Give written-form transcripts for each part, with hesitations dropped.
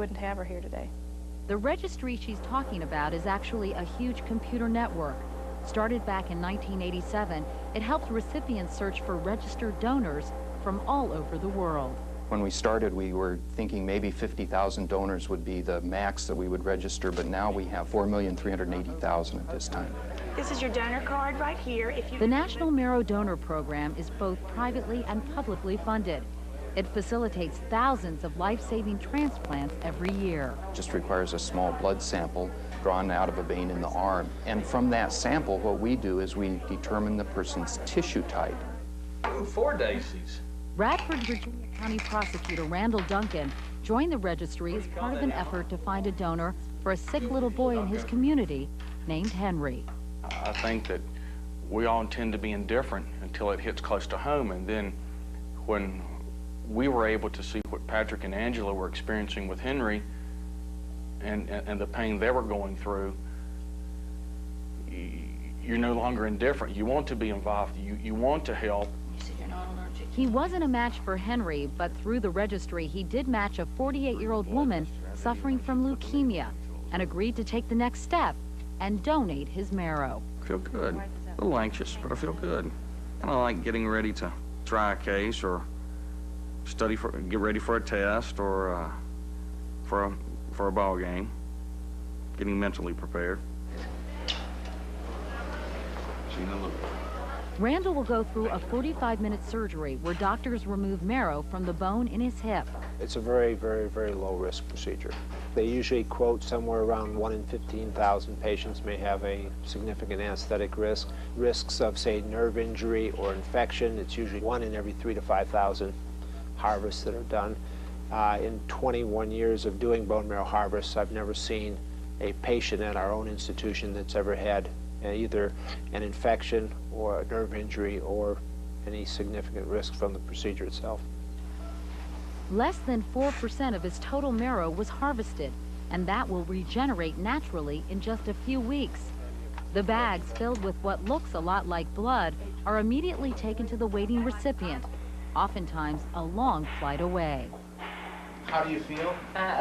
wouldn't have her here today. The registry she's talking about is actually a huge computer network. Started back in 1987, it helps recipients search for registered donors from all over the world. When we started, we were thinking maybe 50,000 donors would be the max that we would register, but now we have 4,380,000 at this time. This is your donor card right here. The National Marrow Donor Program is both privately and publicly funded. It facilitates thousands of life-saving transplants every year. It just requires a small blood sample drawn out of a vein in the arm. And from that sample, what we do is we determine the person's tissue type. Ooh, 4 daisies. Radford, Virginia County Prosecutor Randall Duncan joined the registry as part of an effort to find a donor for a sick little boy in his community named Henry. I think that we all tend to be indifferent until it hits close to home, and then when we were able to see what Patrick and Angela were experiencing with Henry and the pain they were going through, you're no longer indifferent. You want to be involved. You want to help. He wasn't a match for Henry, but through the registry, he did match a 48-year-old woman suffering from leukemia and agreed to take the next step and donate his marrow. I feel good. A little anxious, but I feel good. Kind of like getting ready to try a case or get ready for a test or for a ball game. Getting mentally prepared. Randall will go through a 45-minute surgery where doctors remove marrow from the bone in his hip. It's a very, very, very low-risk procedure. They usually quote somewhere around 1 in 15,000 patients may have a significant anesthetic risk. Risks of, say, nerve injury or infection, it's usually 1 in every 3,000 to 5,000 harvests that are done. In 21 years of doing bone marrow harvests, I've never seen a patient at our own institution that's ever had either an infection or a nerve injury or any significant risk from the procedure itself. Less than 4% of his total marrow was harvested, and that will regenerate naturally in just a few weeks. The bags filled with what looks a lot like blood are immediately taken to the waiting recipient, oftentimes a long flight away. How do you feel?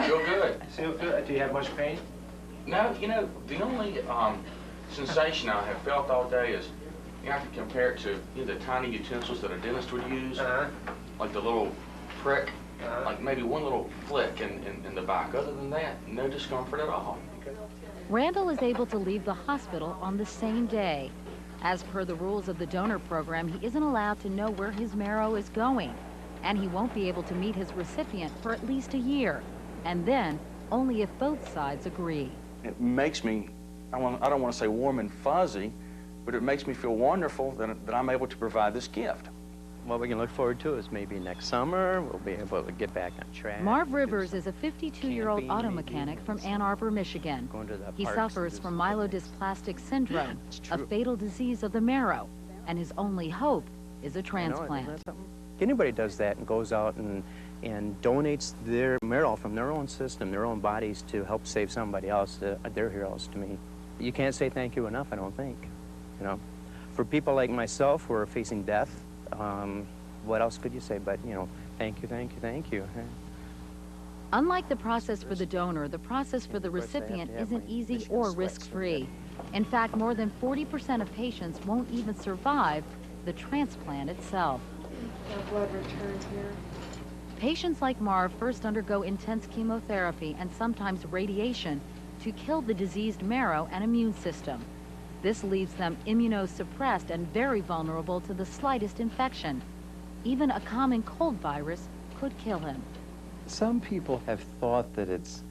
Feel good. Feel good? Do you have much pain? No, you know, the only sensation I have felt all day is, you have to compare it to the tiny utensils that a dentist would use, like the little prick, like maybe one little flick in the back. Other than that, no discomfort at all. Randall is able to leave the hospital on the same day. As per the rules of the donor program, he isn't allowed to know where his marrow is going, and he won't be able to meet his recipient for at least a year, and then only if both sides agree. It makes me, I don't want to say warm and fuzzy, but it makes me feel wonderful that I'm able to provide this gift. What we can look forward to is maybe next summer we'll be able to get back on track. Marv Rivers is a 52-year-old auto mechanic from Ann Arbor, Michigan. He suffers from myelodysplastic syndrome, a fatal disease of the marrow, and his only hope is a transplant. Anybody does that and goes out and donates their marrow from their own system, their own bodies, to help save somebody else, they're heroes to me. You can't say thank you enough, I don't think. You know, for people like myself who are facing death, what else could you say but, you know, thank you, thank you, thank you. Unlike the process for the donor, the process for the recipient isn't easy or risk-free. In fact, more than 40% of patients won't even survive the transplant itself. Blood return here. Patients like Marv first undergo intense chemotherapy and sometimes radiation to kill the diseased marrow and immune system. This leaves them immunosuppressed and very vulnerable to the slightest infection. Even a common cold virus could kill him. Some people have thought that it's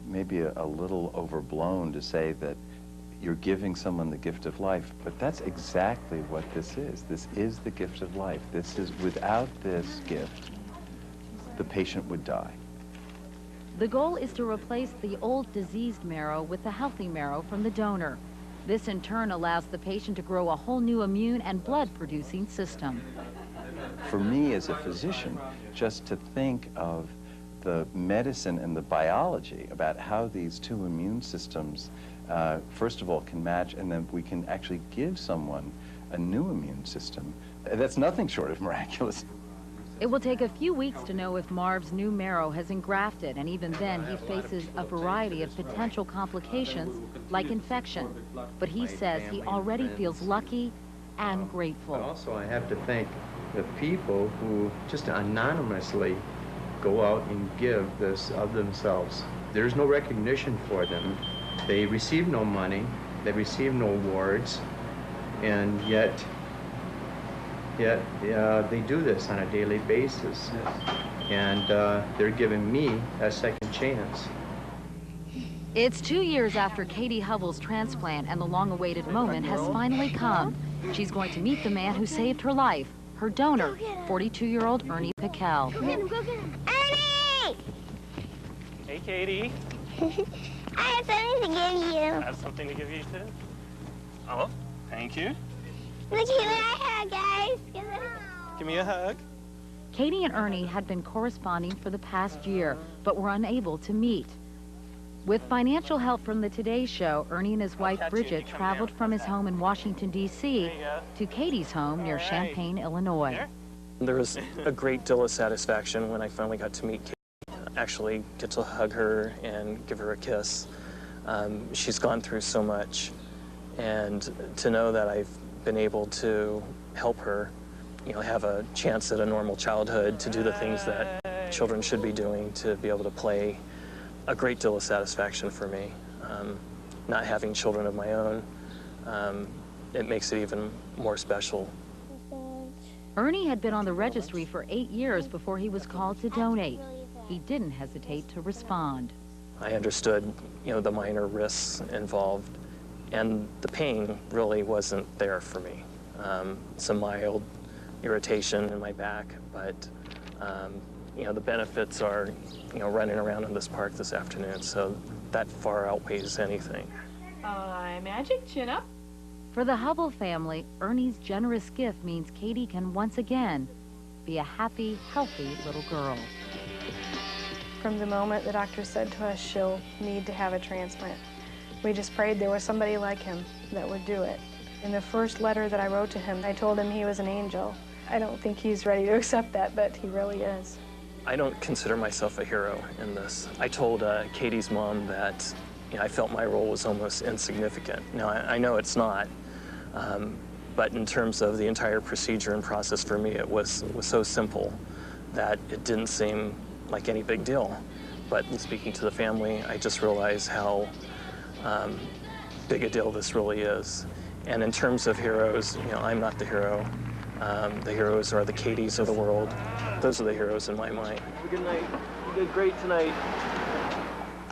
maybe a little overblown to say that you're giving someone the gift of life, but that's exactly what this is. This is the gift of life. This is, without this gift, the patient would die. The goal is to replace the old diseased marrow with the healthy marrow from the donor. This in turn allows the patient to grow a whole new immune and blood-producing system. For me as a physician, just to think of the medicine and the biology about how these two immune systems, first of all, can match, and then we can actually give someone a new immune system, that's nothing short of miraculous. It will take a few weeks to know if Marv's new marrow has engrafted, and even then he faces a variety of potential complications like infection. But he says he already feels lucky and grateful. But also I have to thank the people who just anonymously go out and give this of themselves. There's no recognition for them. They receive no money, they receive no awards, and yet they do this on a daily basis. And they're giving me a second chance. It's 2 years after Katy Hubbell's transplant, and the long-awaited moment has finally come. She's going to meet the man who saved her life, her donor, 42-year-old Ernie Piquel. Go get him. Ernie! Hey, Katy. I have something to give you. I have something to give you, too. Oh, thank you. Look at what I have, guys. Give me a hug. Katy and Ernie had been corresponding for the past year, but were unable to meet. With financial help from the Today Show, Ernie and his wife Bridget traveled from his home in Washington, D.C. to Katy's home near Champaign, Illinois. There was a great deal of satisfaction when I finally got to meet Katy, actually get to hug her and give her a kiss. She's gone through so much, and to know that I've been able to help her, you know, have a chance at a normal childhood, to do the things that children should be doing, to be able to play, a great deal of satisfaction for me. Not having children of my own, it makes it even more special. Ernie had been on the registry for 8 years before he was called to donate. He didn't hesitate to respond. I understood, you know, the minor risks involved, and the pain really wasn't there for me. Some mild irritation in my back, but you know, the benefits are, you know, running around in this park this afternoon, so that far outweighs anything. Magic, chin up. For the Hubbell family, Ernie's generous gift means Katy can once again be a happy, healthy little girl. From the moment the doctor said to us she'll need to have a transplant, we just prayed there was somebody like him that would do it. In the first letter that I wrote to him, I told him he was an angel. I don't think he's ready to accept that, but he really is. I don't consider myself a hero in this. I told Katy's mom that, you know, I felt my role was almost insignificant. Now, I know it's not, but in terms of the entire procedure and process for me, it was so simple that it didn't seem like any big deal. But in speaking to the family, I just realized how big a deal this really is. And in terms of heroes, you know, I'm not the hero. The heroes are the Katys of the world. Those are the heroes in my mind. Good night. You did great tonight.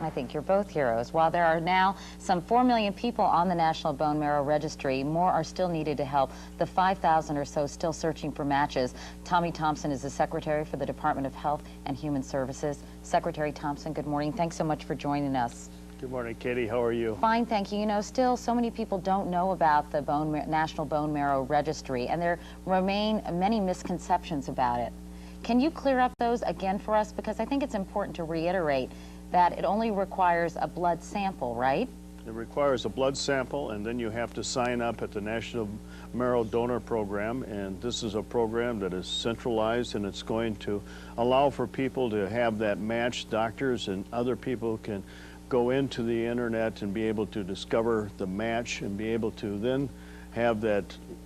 I think you're both heroes. While there are now some 4 million people on the National Bone Marrow Registry, more are still needed to help the 5,000 or so still searching for matches. Tommy Thompson is the Secretary for the Department of Health and Human Services. Secretary Thompson, good morning. Thanks so much for joining us. Good morning, Katy. How are you? Fine, thank you. You know, still so many people don't know about the National Bone Marrow Registry, and there remain many misconceptions about it. Can you clear up those again for us? Because I think it's important to reiterate that it only requires a blood sample, right? It requires a blood sample, and then you have to sign up at the National Marrow Donor Program, and this is a program that is centralized, and it's going to allow for people to have that match. Doctors and other people can go into the internet and be able to discover the match and be able to then have that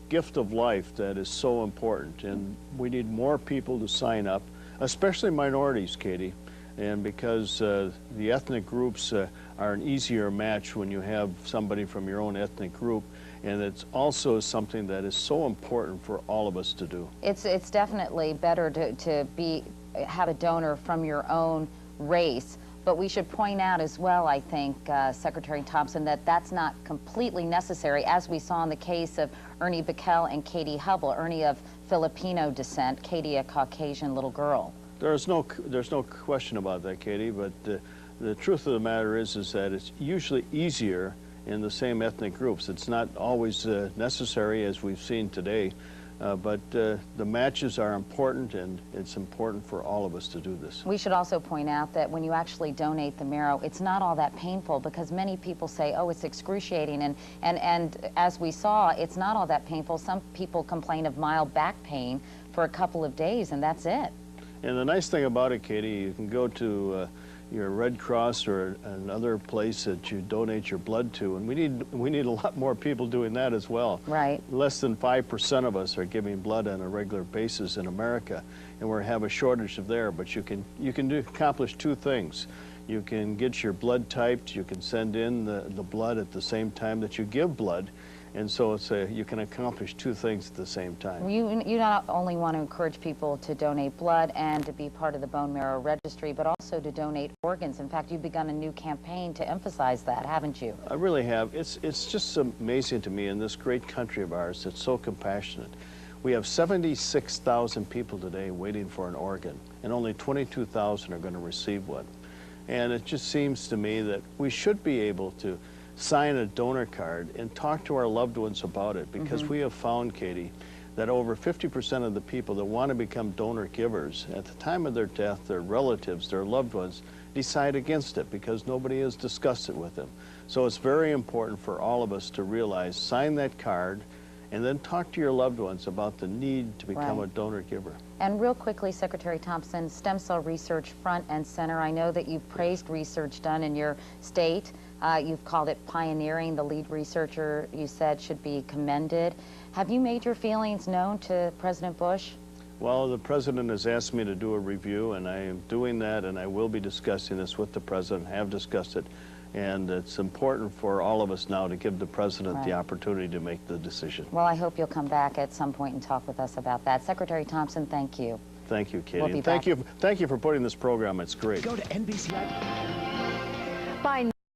gift of life that is so important. And we need more people to sign up, especially minorities, Katy. And because the ethnic groups are an easier match when you have somebody from your own ethnic group, and it's also something that is so important for all of us to do. It's definitely better to have a donor from your own race. But we should point out as well, I think, Secretary Thompson, that that's not completely necessary, as we saw in the case of Ernie Piquel and Katy Hubbell. Ernie of Filipino descent, Katy a Caucasian little girl. There's no question about that, Katy, but the truth of the matter is that it's usually easier in the same ethnic groups. It's not always necessary, as we've seen today, but the matches are important, and it's important for all of us to do this. We should also point out that when you actually donate the marrow, it's not all that painful, because many people say, oh, it's excruciating, and as we saw, it's not all that painful. Some people complain of mild back pain for a couple of days, and that's it. And the nice thing about it, Katy, you can go to your Red Cross or another place that you donate your blood to, and we need a lot more people doing that as well. Right. Less than 5% of us are giving blood on a regular basis in America, and we have a shortage of there. But you can accomplish two things. You can get your blood typed. You can send in the blood at the same time that you give blood. And so you can accomplish two things at the same time. You not only want to encourage people to donate blood and to be part of the bone marrow registry, but also to donate organs. In fact, you've begun a new campaign to emphasize that, haven't you? I really have. It's just amazing to me in this great country of ours that's so compassionate. We have 76,000 people today waiting for an organ, and only 22,000 are going to receive one. And it just seems to me that we should be able to sign a donor card and talk to our loved ones about it, because we have found, Katy, that over 50% of the people that want to become donor givers, at the time of their death, their relatives, their loved ones, decide against it because nobody has discussed it with them. So it's very important for all of us to realize, sign that card, and then talk to your loved ones about the need to become a donor giver. And real quickly, Secretary Thompson, stem cell research front and center. I know that you've praised research done in your state. You've called it pioneering. The lead researcher, you said, should be commended. Have you made your feelings known to President Bush? Well, the President has asked me to do a review, and I am doing that, and I will be discussing this with the President, have discussed it. And it's important for all of us now to give the President the opportunity to make the decision. Well, I hope you'll come back at some point and talk with us about that. Secretary Thompson, thank you. Thank you, Katy. We'll be thank you for putting this program. It's great. Go to NBC. By